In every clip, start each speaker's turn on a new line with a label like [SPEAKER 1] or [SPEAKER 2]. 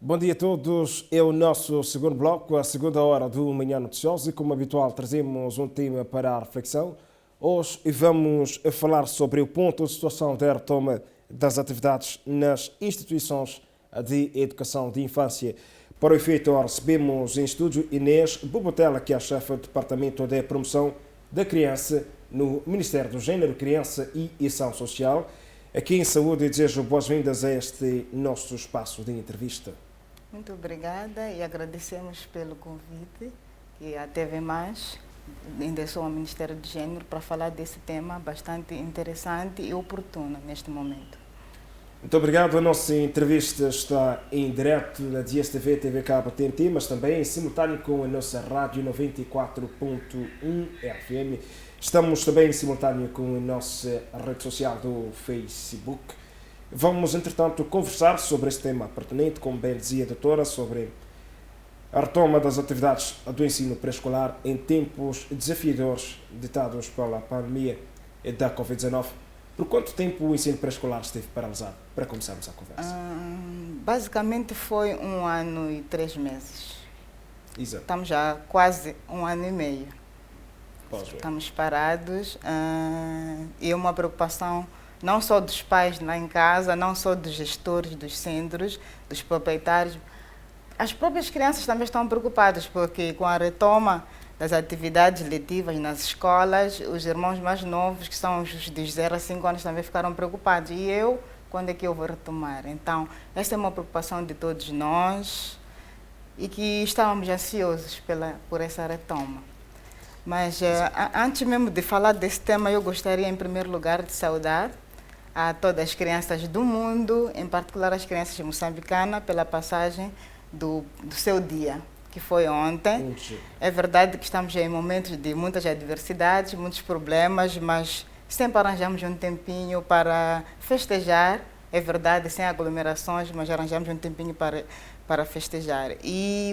[SPEAKER 1] Bom dia a todos. É o nosso segundo bloco, a segunda hora do Manhã Noticioso e, como habitual, trazemos um tema para a reflexão. Hoje vamos falar sobre o ponto de situação da retoma das atividades nas instituições de educação de infância. Para o efeito, recebemos em estúdio Inês Bobotela, que é a chefe do Departamento de Promoção da Criança no Ministério do Gênero, Criança e Ação Social. Aqui em Saúde, desejo boas-vindas a este nosso espaço de entrevista.
[SPEAKER 2] Muito obrigada e agradecemos pelo convite que a TV Mais endereçou ao Ministério do Gênero para falar desse tema bastante interessante e oportuno neste momento.
[SPEAKER 1] Muito obrigado. A nossa entrevista está em direto na DSTV, TV Cabo TNT, mas também em simultâneo com a nossa rádio 94.1 FM. Estamos também em simultâneo com a nossa rede social do Facebook. Vamos, entretanto, conversar sobre este tema pertinente, como bem dizia a doutora, sobre a retoma das atividades do ensino pré-escolar em tempos desafiadores ditados pela pandemia da Covid-19. Por quanto tempo o ensino pré-escolar esteve paralisado? Para começarmos a conversa.
[SPEAKER 2] Basicamente foi 1 ano e 3 meses.
[SPEAKER 1] Exato.
[SPEAKER 2] Estamos já quase 1 ano e meio. Estamos parados e é uma preocupação não só dos pais lá em casa, não só dos gestores dos centros, dos proprietários. As próprias crianças também estão preocupadas, porque com a retoma das atividades letivas nas escolas, os irmãos mais novos, que são os de 0 a 5 anos, também ficaram preocupados. E eu, quando é que eu vou retomar? Então, essa é uma preocupação de todos nós e que estávamos ansiosos por essa retoma. Mas antes mesmo de falar desse tema, eu gostaria, em primeiro lugar, de saudar a todas as crianças do mundo, em particular as crianças moçambicanas, pela passagem do seu dia, que foi ontem. É verdade que estamos em momentos de muitas adversidades, muitos problemas, mas sempre arranjamos um tempinho para festejar. É verdade, sem aglomerações, mas arranjamos um tempinho para festejar. E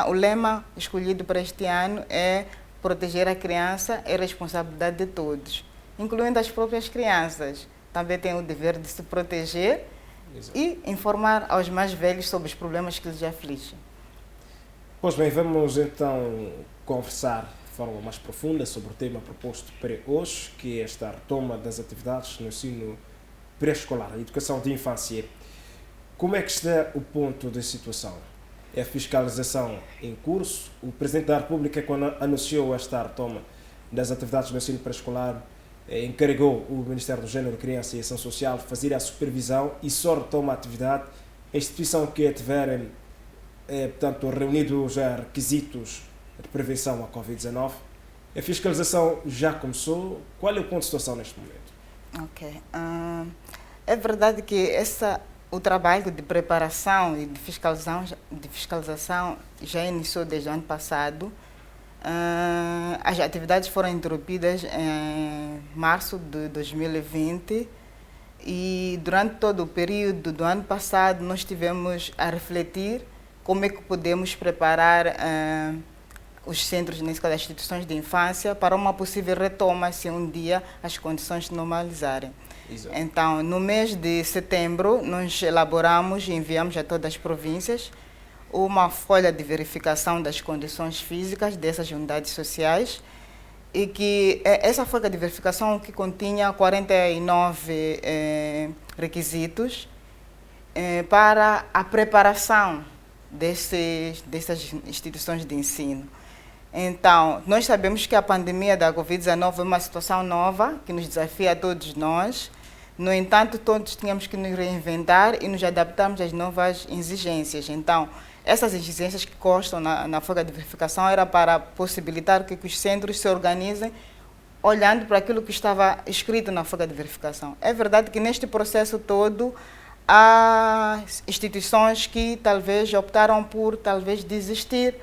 [SPEAKER 2] o lema escolhido para este ano é proteger a criança é responsabilidade de todos, incluindo as próprias crianças. Também têm o dever de se proteger. Exato. E informar aos mais velhos sobre os problemas que lhes afligem.
[SPEAKER 1] Pois bem, vamos então conversar de forma mais profunda sobre o tema proposto para hoje, que é esta retoma das atividades no ensino pré-escolar, a educação de infância. Como é que está o ponto da situação? É a fiscalização em curso? O Presidente da República, quando anunciou esta retoma das atividades no ensino pré-escolar, encarregou o Ministério do Gênero, Criança e Ação Social fazer a supervisão e só retoma a atividade a instituição que tiver, portanto, reunido já requisitos de prevenção à Covid-19. A fiscalização já começou. Qual é o ponto de situação neste momento?
[SPEAKER 2] Ok. É verdade que o trabalho de preparação e de fiscalização já iniciou desde o ano passado. As atividades foram interrompidas em março de 2020 e durante todo o período do ano passado nós tivemos a refletir como é que podemos preparar os centros, as instituições de infância para uma possível retoma se um dia as condições se normalizarem. Exato. Então, no mês de setembro, nós elaboramos e enviamos a todas as províncias uma folha de verificação das condições físicas dessas unidades sociais e que essa folha de verificação que continha 49 requisitos para a preparação dessas instituições de ensino. Então, nós sabemos que a pandemia da Covid-19 é uma situação nova que nos desafia a todos nós. No entanto, todos tínhamos que nos reinventar e nos adaptarmos às novas exigências. Então, essas exigências que constam na folha de verificação era para possibilitar que os centros se organizem olhando para aquilo que estava escrito na folha de verificação. É verdade que neste processo todo há instituições que talvez optaram por desistir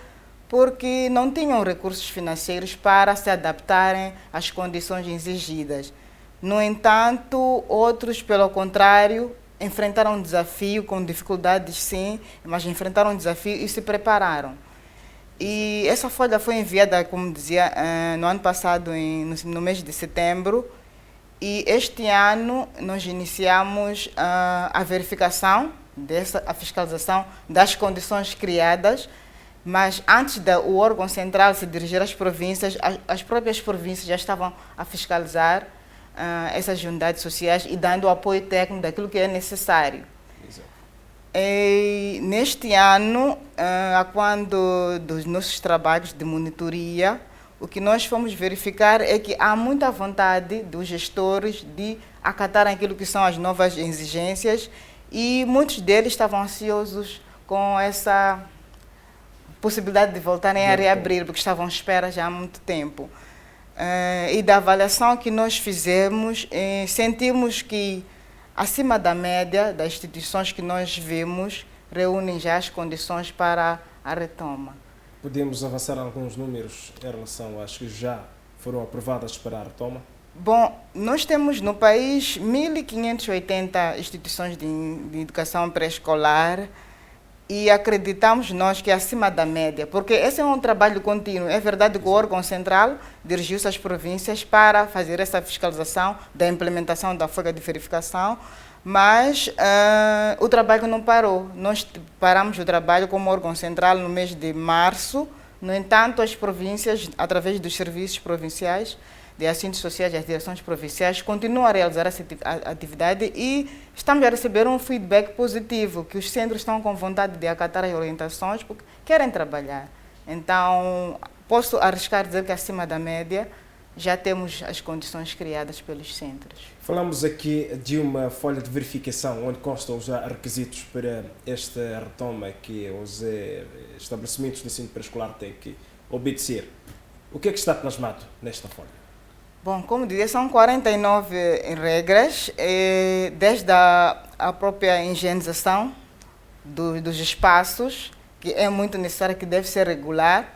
[SPEAKER 2] porque não tinham recursos financeiros para se adaptarem às condições exigidas. No entanto, outros, pelo contrário, enfrentaram um desafio com dificuldades, sim, mas enfrentaram um desafio e se prepararam. E essa folha foi enviada, como dizia, no ano passado, no mês de setembro, e este ano nós iniciamos a verificação a fiscalização das condições criadas, mas antes do órgão central se dirigir às províncias, as próprias províncias já estavam a fiscalizar essas unidades sociais e dando o apoio técnico daquilo que é necessário. E, neste ano, quando dos nossos trabalhos de monitoria, o que nós fomos verificar é que há muita vontade dos gestores de acatar aquilo que são as novas exigências e muitos deles estavam ansiosos com essa possibilidade de voltarem a reabrir, porque estavam à espera já há muito tempo. E da avaliação que nós fizemos, sentimos que acima da média das instituições que nós vimos reúnem já as condições para a retoma.
[SPEAKER 1] Podemos avançar alguns números em relação às que já foram aprovadas para a retoma?
[SPEAKER 2] Bom, nós temos no país 1.580 instituições de educação pré-escolar e acreditamos nós que é acima da média, porque esse é um trabalho contínuo. É verdade que o órgão central dirigiu-se às províncias para fazer essa fiscalização da implementação da folha de verificação, mas o trabalho não parou. Nós paramos o trabalho como órgão central no mês de março. No entanto, as províncias, através dos serviços provinciais de assistentes sociais e as direções provinciais, continuam a realizar essa atividade e estamos a receber um feedback positivo, que os centros estão com vontade de acatar as orientações porque querem trabalhar. Então, posso arriscar dizer que acima da média já temos as condições criadas pelos centros.
[SPEAKER 1] Falamos aqui de uma folha de verificação onde constam os requisitos para esta retoma que os estabelecimentos de ensino pré-escolar têm que obedecer. O que é que está plasmado nesta folha?
[SPEAKER 2] Bom, como dizia, são 49 regras, desde a própria higienização dos espaços, que é muito necessária, que deve ser regular,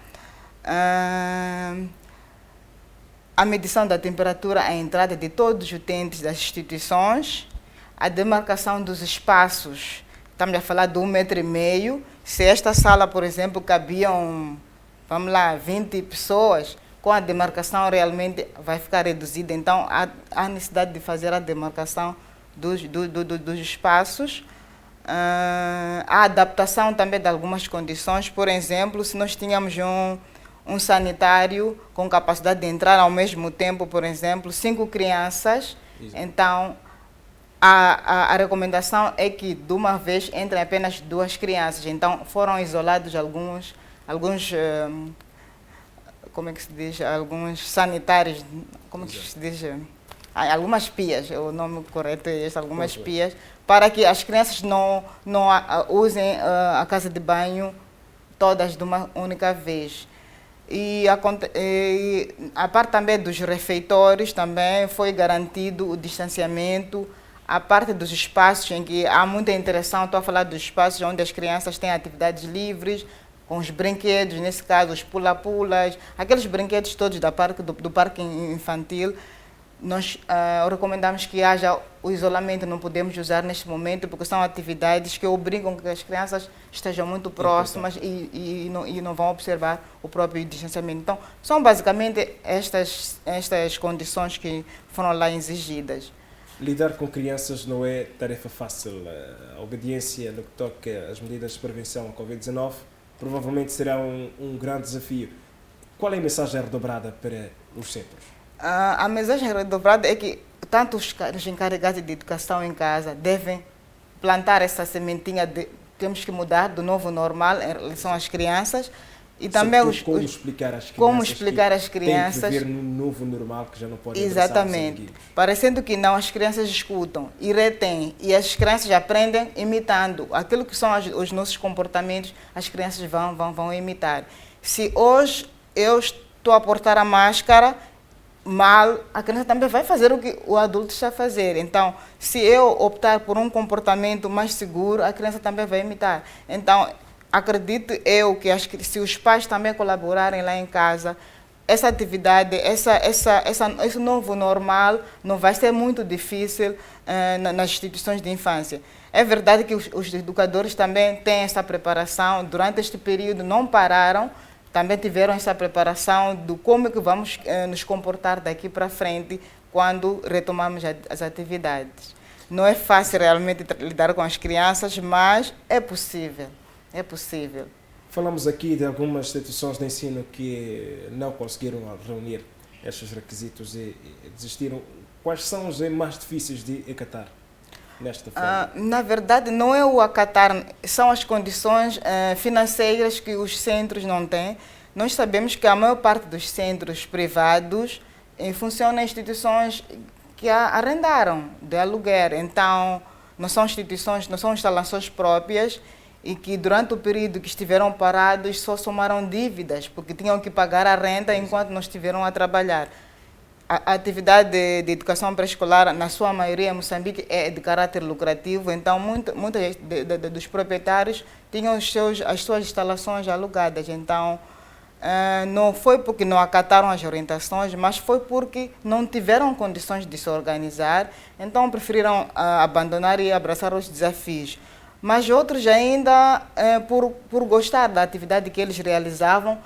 [SPEAKER 2] a medição da temperatura à entrada de todos os utentes das instituições, a demarcação dos espaços, estamos a falar de 1,5 m, se esta sala, por exemplo, cabiam, vamos lá, 20 pessoas, com a demarcação realmente vai ficar reduzida. Então, há necessidade de fazer a demarcação dos espaços. A adaptação também de algumas condições. Por exemplo, se nós tínhamos um sanitário com capacidade de entrar ao mesmo tempo, por exemplo, 5 crianças, então a recomendação é que de uma vez entrem apenas 2 crianças. Então, foram isolados alguns como é que se diz, alguns sanitários, como é que se diz, algumas pias, o nome correto é esse, algumas pias, para que as crianças não usem a casa de banho todas de uma única vez. E a parte também dos refeitórios também foi garantido o distanciamento, a parte dos espaços em que há muita interação, estou a falar dos espaços onde as crianças têm atividades livres, com os brinquedos, nesse caso os pula-pulas, aqueles brinquedos todos do parque infantil. Nós recomendamos que haja o isolamento, não podemos usar neste momento, porque são atividades que obrigam que as crianças estejam muito próximas e não vão observar o próprio distanciamento. Então, são basicamente estas condições que foram lá exigidas.
[SPEAKER 1] Lidar com crianças não é tarefa fácil. A obediência no que toca às medidas de prevenção à Covid-19 provavelmente será um grande desafio. Qual é a mensagem redobrada para os centros?
[SPEAKER 2] A mensagem redobrada é que tanto os encarregados de educação em casa devem plantar essa sementinha de temos que mudar do novo normal em relação às crianças e também
[SPEAKER 1] como explicar às crianças
[SPEAKER 2] têm
[SPEAKER 1] que viver no novo normal que já não podem
[SPEAKER 2] exatamente, parecendo que não, as crianças escutam e retêm e as crianças aprendem imitando aquilo que são os nossos comportamentos, as crianças vão imitar. Se hoje eu estou a portar a máscara mal, a criança também vai fazer o que o adulto está a fazer. Então, se eu optar por um comportamento mais seguro, a criança também vai imitar. Então, acredito eu que se os pais também colaborarem lá em casa, essa atividade, esse novo normal não vai ser muito difícil nas instituições de infância. É verdade que os educadores também têm essa preparação, durante este período não pararam, também tiveram essa preparação do como é que vamos nos comportar daqui para frente quando retomamos as atividades. Não é fácil realmente lidar com as crianças, mas é possível. É possível.
[SPEAKER 1] Falamos aqui de algumas instituições de ensino que não conseguiram reunir estes requisitos e desistiram. Quais são os mais difíceis de acatar nesta forma?
[SPEAKER 2] Na verdade, não é o acatar, são as condições financeiras que os centros não têm. Nós sabemos que a maior parte dos centros privados funcionam em instituições que arrendaram de aluguer. Então, não são instituições, não são instalações próprias e que durante o período que estiveram parados só somaram dívidas, porque tinham que pagar a renda enquanto não estiveram a trabalhar. A atividade de educação pré-escolar, na sua maioria em Moçambique, é de caráter lucrativo, então muitos dos proprietários tinham as suas instalações alugadas. Então, não foi porque não acataram as orientações, mas foi porque não tiveram condições de se organizar, então preferiram abandonar e abraçar os desafios. Mas outros ainda, por gostar da atividade que eles realizavam,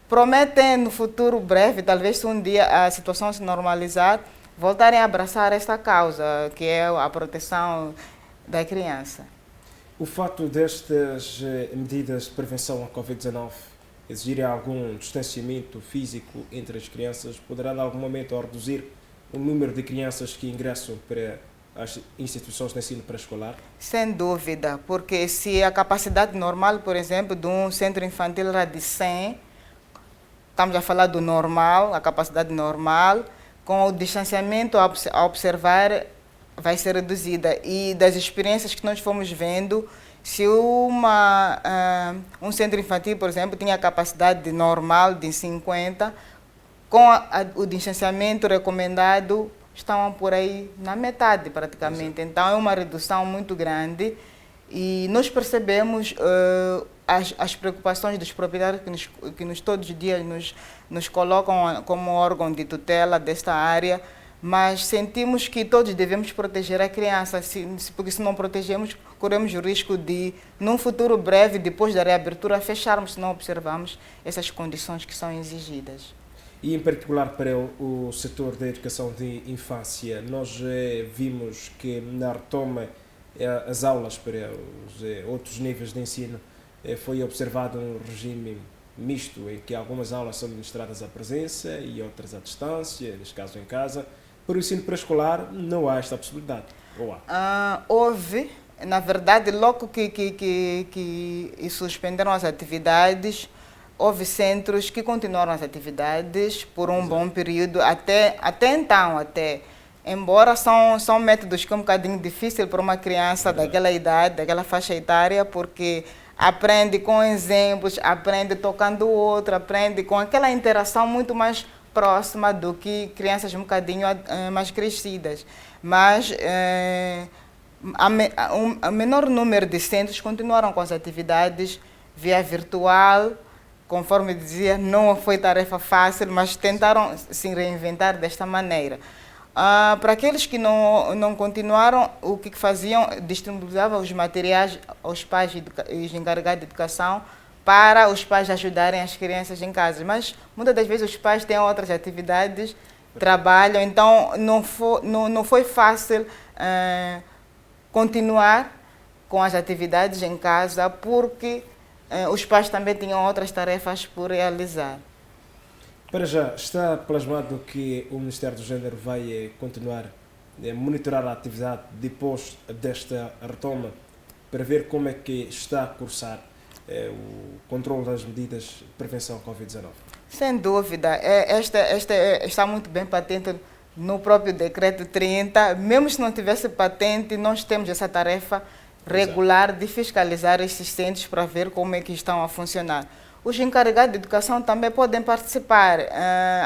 [SPEAKER 2] prometem no futuro breve, talvez se um dia a situação se normalizar, voltarem a abraçar esta causa, que é a proteção da criança.
[SPEAKER 1] O fato destas medidas de prevenção à Covid-19 exigirem algum distanciamento físico entre as crianças poderá, em algum momento, reduzir o número de crianças que ingressam para as instituições de ensino pré-escolar?
[SPEAKER 2] Sem dúvida, porque se a capacidade normal, por exemplo, de um centro infantil era de 100, estamos a falar do normal, a capacidade normal, com o distanciamento a observar vai ser reduzida. E das experiências que nós fomos vendo, se um centro infantil, por exemplo, tinha a capacidade normal de 50, com o distanciamento recomendado, estavam por aí na metade praticamente. Então é uma redução muito grande e nós percebemos as preocupações dos proprietários que nos todos os dias nos colocam como órgão de tutela desta área, mas sentimos que todos devemos proteger a criança, porque se não protegemos, corremos o risco de, num futuro breve, depois da reabertura, fecharmos se não observarmos essas condições que são exigidas.
[SPEAKER 1] E, em particular, para o setor da educação de infância, nós vimos que na retoma as aulas para os outros níveis de ensino foi observado um regime misto, em que algumas aulas são ministradas à presença e outras à distância, neste caso em casa. Para o ensino pré-escolar não há esta possibilidade, ou há?
[SPEAKER 2] Houve, na verdade, logo que suspenderam as atividades, houve centros que continuaram as atividades por um bom período, até então, embora são métodos que é um bocadinho difícil para uma criança daquela idade, daquela faixa etária, porque aprende com exemplos, aprende tocando o outro, aprende com aquela interação muito mais próxima do que crianças um bocadinho mais crescidas. Mas o menor número de centros continuaram com as atividades via virtual. Conforme dizia, não foi tarefa fácil, mas tentaram se reinventar desta maneira. Para aqueles que não continuaram, o que faziam? Disponibilizavam os materiais aos pais e os encarregados de educação para os pais ajudarem as crianças em casa. Mas muitas das vezes os pais têm outras atividades, trabalham, então não foi fácil continuar com as atividades em casa, porque os pais também tinham outras tarefas por realizar.
[SPEAKER 1] Para já, está plasmado que o Ministério do Gênero vai continuar a monitorar a atividade depois desta retoma, para ver como é que está a cursar o controle das medidas de prevenção à Covid-19?
[SPEAKER 2] Sem dúvida. Está muito bem patente no próprio Decreto 30. Mesmo se não tivesse patente, nós temos essa tarefa regular de fiscalizar esses centros para ver como é que estão a funcionar. Os encarregados de educação também podem participar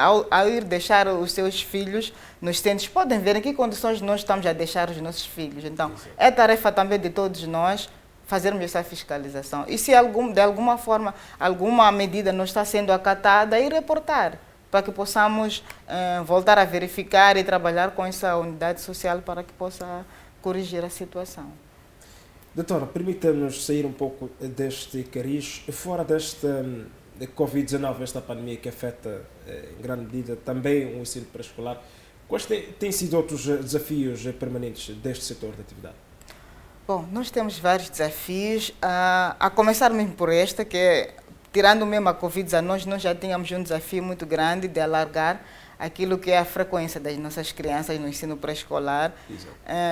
[SPEAKER 2] ao ir deixar os seus filhos nos centros. Podem ver em que condições nós estamos a deixar os nossos filhos. Então, é tarefa também de todos nós fazermos essa fiscalização. E se de alguma forma, alguma medida não está sendo acatada, ir reportar, para que possamos voltar a verificar e trabalhar com essa unidade social para que possa corrigir a situação.
[SPEAKER 1] Doutora, permita-nos sair um pouco deste cariz, fora desta Covid-19, esta pandemia que afeta em grande medida também o ensino pré-escolar. Quais têm sido outros desafios permanentes deste setor de atividade?
[SPEAKER 2] Bom, nós temos vários desafios, a começar mesmo por esta, que é, tirando mesmo a Covid-19, nós já tínhamos um desafio muito grande de alargar aquilo que é a frequência das nossas crianças no ensino pré-escolar.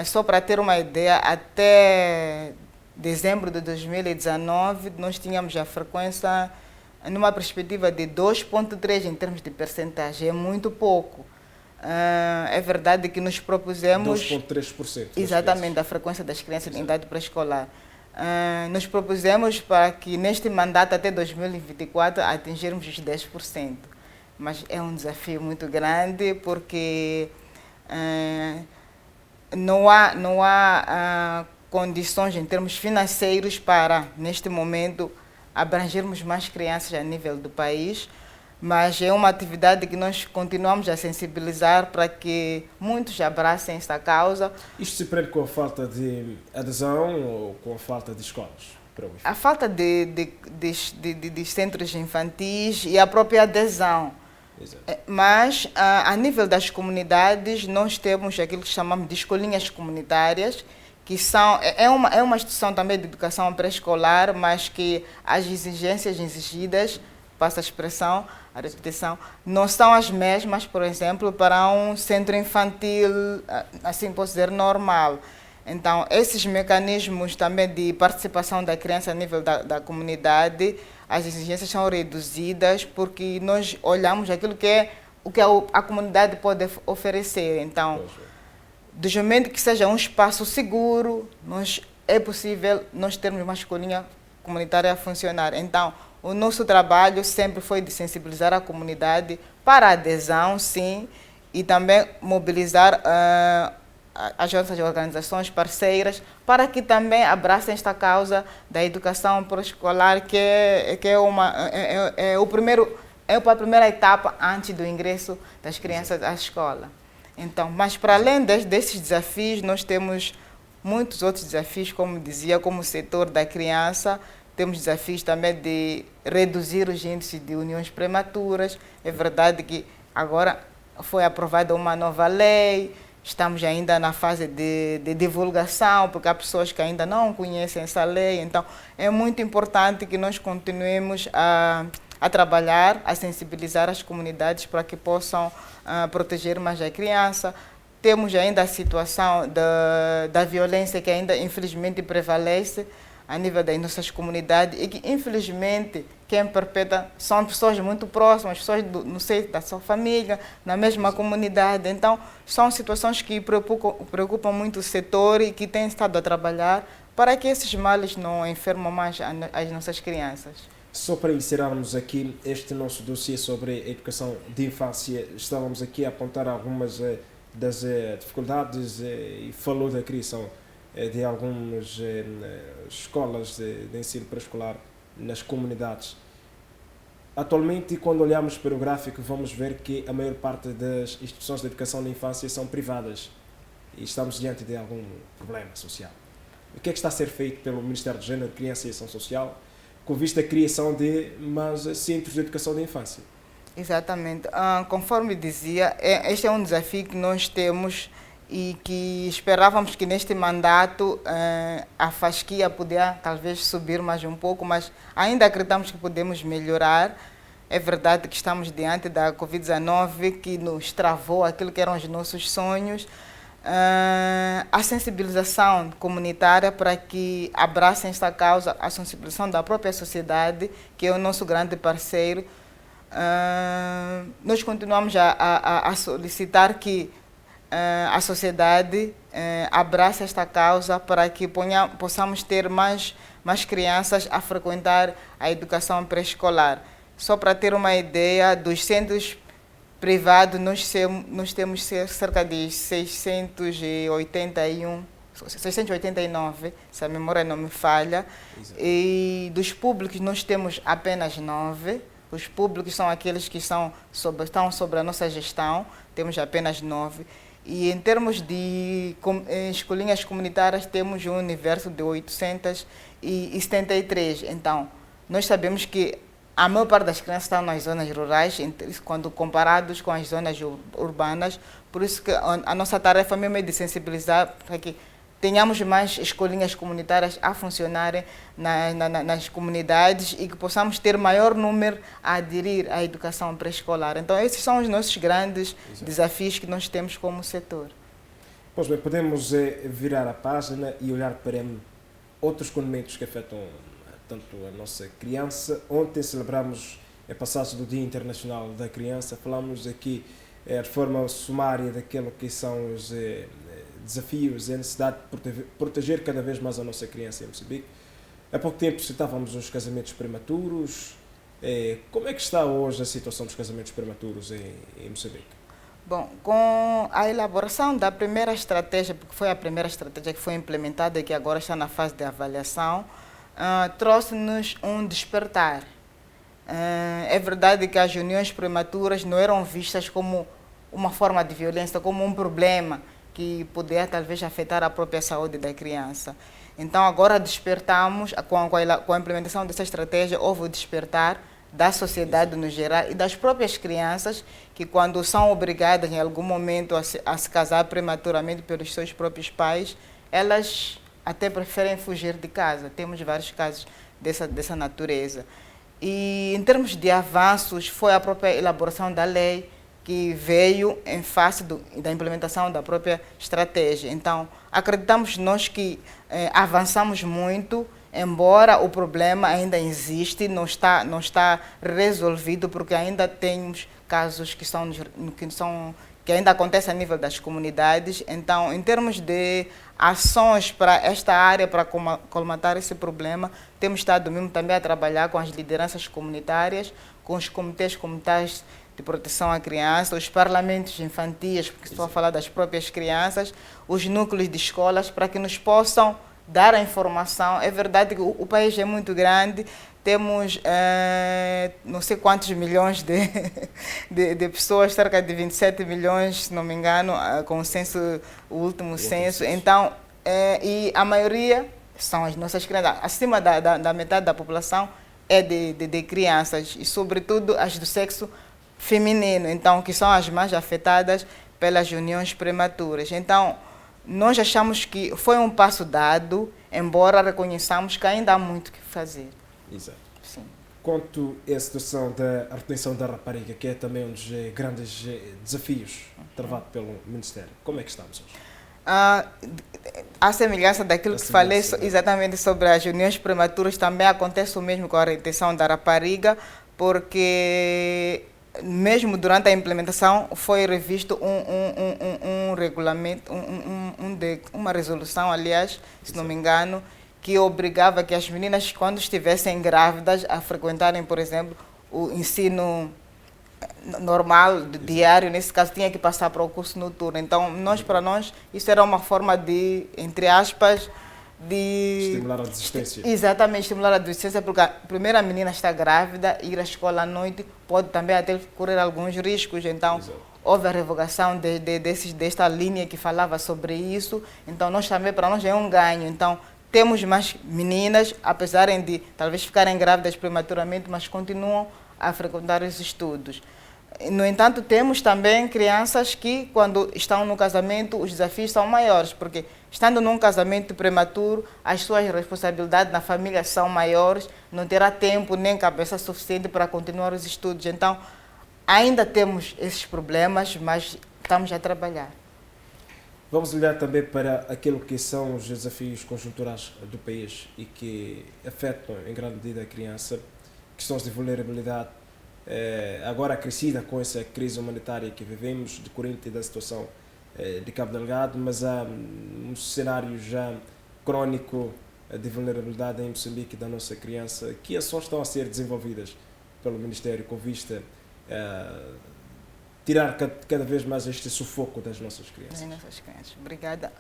[SPEAKER 2] Só para ter uma ideia, até dezembro de 2019, nós tínhamos a frequência numa perspectiva de 2,3 em termos de percentagem, é muito pouco. É verdade que nos propusemos...
[SPEAKER 1] 2,3%.
[SPEAKER 2] Exatamente, da frequência das crianças em idade pré-escolar. Nos propusemos para que neste mandato até 2024 atingirmos os 10%. Mas é um desafio muito grande porque não há condições em termos financeiros para, neste momento, abrangermos mais crianças a nível do país. Mas é uma atividade que nós continuamos a sensibilizar para que muitos abracem esta causa.
[SPEAKER 1] Isto se prende com a falta de adesão ou com a falta de escolas?
[SPEAKER 2] A falta de centros infantis e a própria adesão. Exato. Mas, a nível das comunidades, nós temos aquilo que chamamos de escolinhas comunitárias, que é uma instituição também de educação pré-escolar, mas que as exigências exigidas, passa a expressão, a repetição, não são as mesmas, por exemplo, para um centro infantil, assim posso dizer, normal. Então, esses mecanismos também de participação da criança a nível da comunidade, as exigências são reduzidas porque nós olhamos aquilo que é o que a comunidade pode oferecer. Então, do momento que seja um espaço seguro, é possível nós termos uma escolinha comunitária a funcionar. Então, o nosso trabalho sempre foi de sensibilizar a comunidade para a adesão, sim, e também mobilizar as nossas organizações parceiras para que também abracem esta causa da educação pré-escolar, que é a primeira etapa antes do ingresso das crianças à escola. Então, mas para além desses desafios, nós temos muitos outros desafios, como dizia, como o setor da criança. Temos desafios também de reduzir os índices de uniões prematuras. É verdade que agora foi aprovada uma nova lei, estamos ainda na fase de divulgação, porque há pessoas que ainda não conhecem essa lei. Então, é muito importante que nós continuemos a trabalhar, a sensibilizar as comunidades para que possam proteger mais a criança. Temos ainda a situação da violência que ainda, infelizmente, prevalece a nível das nossas comunidades e que, infelizmente, quem perpetra são pessoas muito próximas, pessoas no seio da sua família, na mesma comunidade. Então, são situações que preocupam muito o setor e que tem estado a trabalhar para que esses males não enfermam mais as nossas crianças.
[SPEAKER 1] Só para encerrarmos aqui este nosso dossiê sobre a educação de infância, estávamos aqui a apontar algumas das dificuldades e falou da criação de algumas escolas de ensino pré-escolar nas comunidades. Atualmente, quando olhamos para o gráfico, vamos ver que a maior parte das instituições de educação de infância são privadas e estamos diante de algum problema social. O que é que está a ser feito pelo Ministério do Gênero, Criança e Ação Social com vista à criação de mais centros de educação de infância?
[SPEAKER 2] Exatamente. Conforme dizia, este é um desafio que nós temos e que esperávamos que neste mandato a fasquia podia talvez subir mais um pouco, mas ainda acreditamos que podemos melhorar. É verdade que estamos diante da Covid-19 que nos travou aquilo que eram os nossos sonhos. A sensibilização comunitária para que abracem esta causa, a sensibilização da própria sociedade, que é o nosso grande parceiro. Nós continuamos a solicitar que a sociedade abrace esta causa para que possamos ter mais crianças a frequentar a educação pré-escolar. Só para ter uma ideia, dos centros privados, nós temos cerca de 689, se a memória não me falha. Exato. E dos públicos nós temos apenas 9. Os públicos são aqueles que estão sobre a nossa gestão, temos apenas 9. E em termos de escolinhas comunitárias, temos um universo de 873. Então, nós sabemos que a maior parte das crianças estão nas zonas rurais, quando comparados com as zonas urbanas, Por isso que a nossa tarefa mesmo é de sensibilizar para que tenhamos mais escolinhas comunitárias a funcionarem nas comunidades e que possamos ter maior número a aderir à educação pré-escolar. Então, esses são os nossos grandes desafios que nós temos como setor.
[SPEAKER 1] Pois bem, podemos virar a página e olhar para outros condimentos que afetam tanto a nossa criança. Ontem celebramos a passagem do Dia Internacional da Criança. Falamos aqui de forma sumária daquilo que são os desafios e a necessidade de proteger cada vez mais a nossa criança em Moçambique. Há pouco tempo citávamos os casamentos prematuros. Como é que está hoje a situação dos casamentos prematuros em Moçambique?
[SPEAKER 2] Bom, com a elaboração da primeira estratégia, porque foi a primeira estratégia que foi implementada e que agora está na fase de avaliação, trouxe-nos um despertar. É verdade que as uniões prematuras não eram vistas como uma forma de violência, como um problema que poderia talvez afetar a própria saúde da criança. Então agora despertamos, com a implementação dessa estratégia, houve o despertar da sociedade no geral e das próprias crianças que quando são obrigadas em algum momento a se casar prematuramente pelos seus próprios pais, elas até preferem fugir de casa. Temos vários casos dessa natureza. E em termos de avanços, foi a própria elaboração da lei que veio em face da implementação da própria estratégia. Então, acreditamos nós que avançamos muito, embora o problema ainda existe, não está resolvido, porque ainda temos casos que ainda acontecem a nível das comunidades. Então, em termos de ações para esta área, para colmatar esse problema, temos estado mesmo também a trabalhar com as lideranças comunitárias, com os comitês comunitários de proteção à criança, os parlamentos infantis, porque estou a falar das próprias crianças, os núcleos de escolas, para que nos possam dar a informação. É verdade que o país é muito grande, temos não sei quantos milhões de pessoas, cerca de 27 milhões, se não me engano, com o último censo. Então, e a maioria são as nossas crianças. Acima da metade da população é de crianças, e sobretudo as do sexo feminino, então, que são as mais afetadas pelas uniões prematuras. Então, nós achamos que foi um passo dado, embora reconheçamos que ainda há muito o que fazer.
[SPEAKER 1] Exato.
[SPEAKER 2] Sim.
[SPEAKER 1] Quanto à situação da retenção da rapariga, que é também um dos grandes desafios travado pelo Ministério, como é que estamos hoje?
[SPEAKER 2] A semelhança daquilo que falei exatamente sobre as uniões prematuras, também acontece o mesmo com a retenção da rapariga, porque mesmo durante a implementação foi revisto um regulamento, uma resolução, aliás, se não me engano, que obrigava que as meninas, quando estivessem grávidas, a frequentarem, por exemplo, o ensino normal, diário, nesse caso, tinha que passar para o curso noturno. Então, para nós, isso era uma forma de, entre aspas, de
[SPEAKER 1] estimular a desistência.
[SPEAKER 2] Exatamente, estimular a desistência, porque a primeira menina está grávida, ir à escola à noite pode também até correr alguns riscos. Então, houve a revogação desta linha que falava sobre isso. Então, para nós é um ganho. Então, temos mais meninas, apesar de talvez ficarem grávidas prematuramente, mas continuam a frequentar os estudos. No entanto, temos também crianças que, quando estão no casamento, os desafios são maiores, porque estando num casamento prematuro, as suas responsabilidades na família são maiores, não terá tempo nem cabeça suficiente para continuar os estudos. Então, ainda temos esses problemas, mas estamos a trabalhar.
[SPEAKER 1] Vamos olhar também para aquilo que são os desafios conjunturais do país e que afetam em grande medida a criança, questões de vulnerabilidade, agora acrescida com essa crise humanitária que vivemos, decorrente da situação de Cabo Delgado, mas há um cenário já crónico de vulnerabilidade em Moçambique da nossa criança. Que ações estão a ser desenvolvidas pelo Ministério com vista a tirar cada vez mais este sufoco das nossas crianças?
[SPEAKER 2] Obrigada.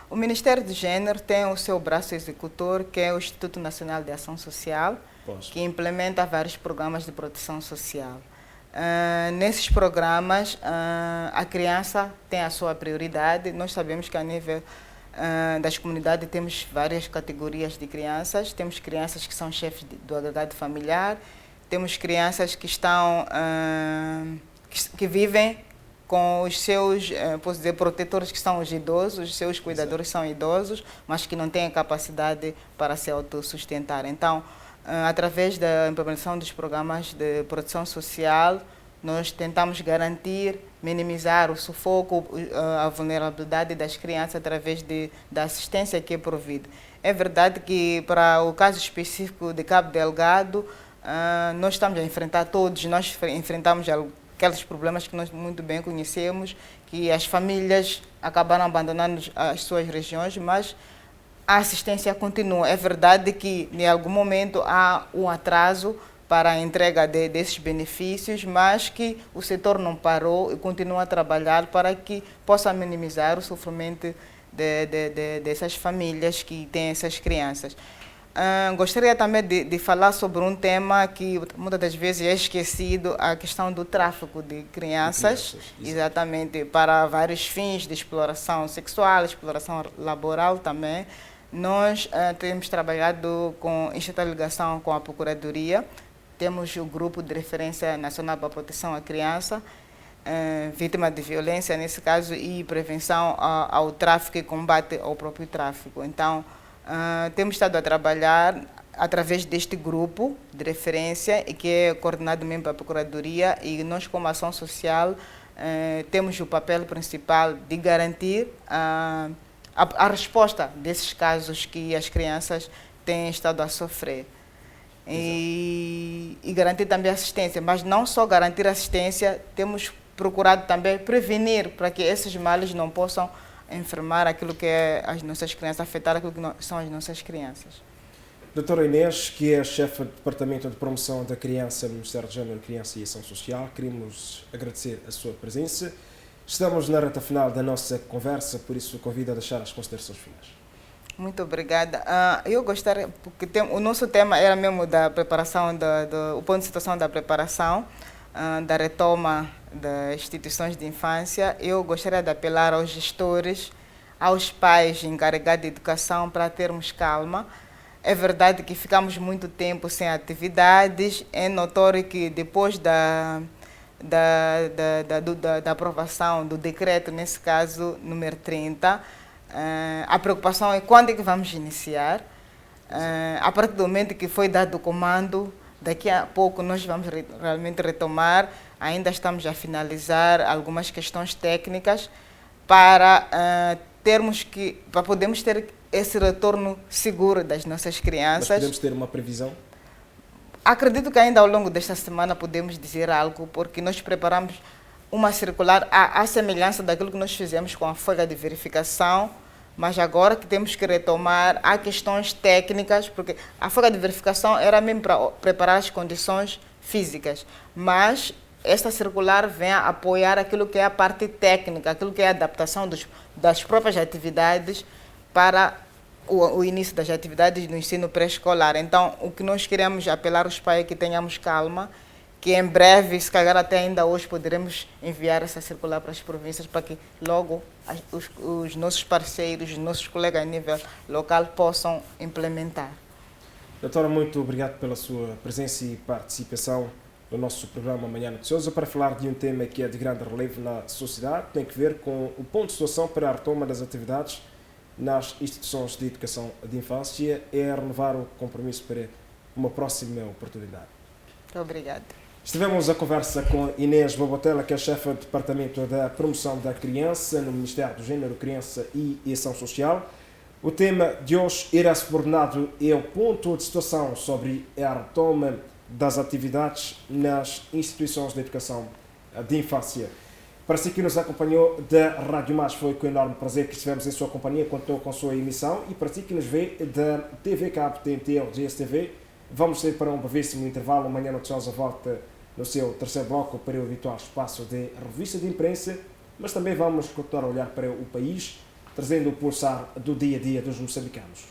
[SPEAKER 2] O Ministério do Gênero tem o seu braço executor, que é o Instituto Nacional de Ação Social, que implementa vários programas de proteção social. Nesses programas, a criança tem a sua prioridade. Nós sabemos que a nível das comunidades temos várias categorias de crianças. Temos crianças que são chefes do agregado familiar, temos crianças que estão que vivem com os seus, posso dizer, protetores, que são os idosos, os seus cuidadores são idosos, mas que não têm a capacidade para se autossustentar. Então, através da implementação dos programas de proteção social, nós tentamos garantir, minimizar o sufoco, a vulnerabilidade das crianças através da assistência que é provida. É verdade que, para o caso específico de Cabo Delgado, nós estamos a enfrentar nós enfrentamos aqueles problemas que nós muito bem conhecemos, que as famílias acabaram abandonando as suas regiões, mas a assistência continua. É verdade que, em algum momento, há um atraso para a entrega desses benefícios, mas que o setor não parou e continua a trabalhar para que possa minimizar o sofrimento dessas famílias que têm essas crianças. Gostaria também de falar sobre um tema que muitas das vezes é esquecido, a questão do tráfico de crianças, exatamente, para vários fins de exploração sexual, exploração laboral também. Nós temos trabalhado com esta ligação com a Procuradoria, temos o Grupo de Referência Nacional para a Proteção à Criança, vítima de violência, nesse caso, e prevenção ao tráfico e combate ao próprio tráfico. Então, temos estado a trabalhar através deste grupo de referência, que é coordenado mesmo pela Procuradoria, e nós, como ação social, temos o papel principal de garantir a resposta desses casos que as crianças têm estado a sofrer. E garantir também assistência, mas não só garantir assistência, temos procurado também prevenir para que esses males não possam enfermar aquilo que é as nossas crianças, afetar aquilo que são as nossas crianças.
[SPEAKER 1] Doutora Inês, que é chefe do Departamento de Promoção da Criança no Ministério do Gênero, Criança e Ação Social, queremos agradecer a sua presença. Estamos na reta final da nossa conversa, por isso convido a deixar as considerações finais.
[SPEAKER 2] Muito obrigada. Eu gostaria, porque o nosso tema era mesmo da preparação, o ponto de situação da preparação, da retoma das instituições de infância. Eu gostaria de apelar aos gestores, aos pais encarregados de educação para termos calma. É verdade que ficamos muito tempo sem atividades. É notório que depois da aprovação do decreto, nesse caso, número 30, a preocupação é quando é que vamos iniciar. A partir do momento que foi dado o comando, daqui a pouco nós vamos realmente retomar. Ainda estamos a finalizar algumas questões técnicas para podermos ter esse retorno seguro das nossas crianças.
[SPEAKER 1] Mas podemos ter uma previsão?
[SPEAKER 2] Acredito que ainda ao longo desta semana podemos dizer algo, porque nós preparamos uma circular à semelhança daquilo que nós fizemos com a folha de verificação, mas agora que temos que retomar, há questões técnicas, porque a folha de verificação era mesmo para preparar as condições físicas, mas esta circular vem a apoiar aquilo que é a parte técnica, aquilo que é a adaptação das próprias atividades para o início das atividades no ensino pré-escolar. Então, o que nós queremos apelar aos pais é que tenhamos calma, que em breve, se calhar até ainda hoje, poderemos enviar essa circular para as províncias para que logo os nossos parceiros, os nossos colegas a nível local possam implementar.
[SPEAKER 1] Doutora, muito obrigado pela sua presença e participação no nosso programa Manhã Noticiosa para falar de um tema que é de grande relevo na sociedade, tem que ver com o ponto de situação para a retoma das atividades nas instituições de educação de infância, é renovar o compromisso para uma próxima oportunidade.
[SPEAKER 2] Muito obrigada.
[SPEAKER 1] Estivemos a conversa com Inês Bobotela, que é chefe do Departamento da Promoção da Criança no Ministério do Gênero, Criança e Ação Social. O tema de hoje era subordinado ao ponto de situação sobre a retoma das atividades nas instituições de educação de infância. Para si que nos acompanhou da Rádio Mais, foi com enorme prazer que estivemos em sua companhia, contou com a sua emissão, e para si que nos vê da TV Cabo, TNT ou GSTV, vamos ter para um brevíssimo intervalo. Amanhã Noticiosa volta no seu terceiro bloco para o habitual espaço de revista de imprensa, mas também vamos continuar a olhar para o país, trazendo o pulsar do dia a dia dos moçambicanos.